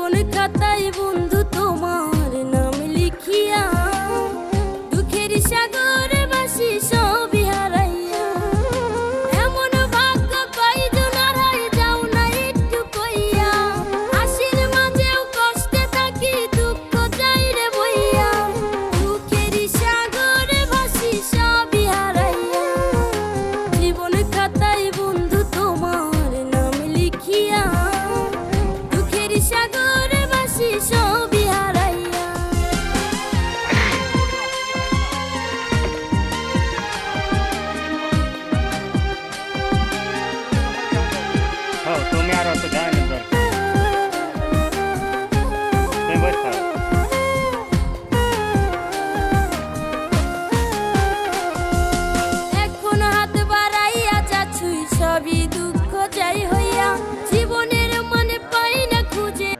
জীবন খাতায় বন্ধু তোমার নাম লিখিয়া দুঃখের সাগরে ভাসি সবই হারাইয়া এমন ভাগ্য কয়জন হারাই যাও না একটু কইয়া হাসির মাঝেও কষ্টে থাকি দুঃখ যাই রে বইয়া দুঃখের সাগরে ভাসি সবই হারাইয়া জীবন খাতায় বন্ধু তোমার নাম লিখিয়া দুঃখের সাগরে ভাসি সবই হারাইয়া তুমি আর অত গান দরকার তুমি বস খাও। এখন হাত বাড়াইয়া যাচ্ছুই সবই দুঃখ যাই হইয়া জীবনের মানে পাই না খুঁজে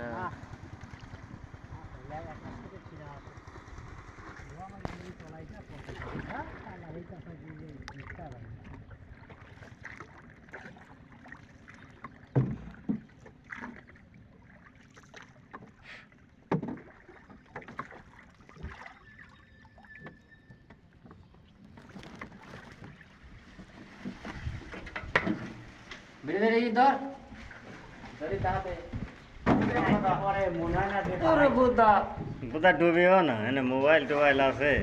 বুদা ডুবিও না এনে মোবাইল টোবাইল আছে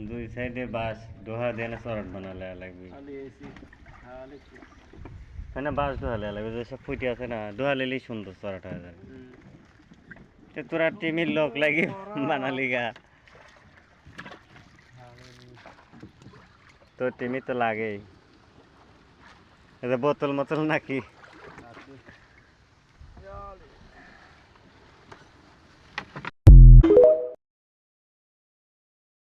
দুই সাইডে বাস ডোহা দিয়ে চরট বানালে লাগবে না বাস ডোহালে লাগবে যেসব ফুটি আছে না ডোহালেই সুন্দর চরট হয়ে যাবে তোরা টিমির লোক লাগি বানালি গা তো টিমি তো লাগেই বোতল মোতল নাকি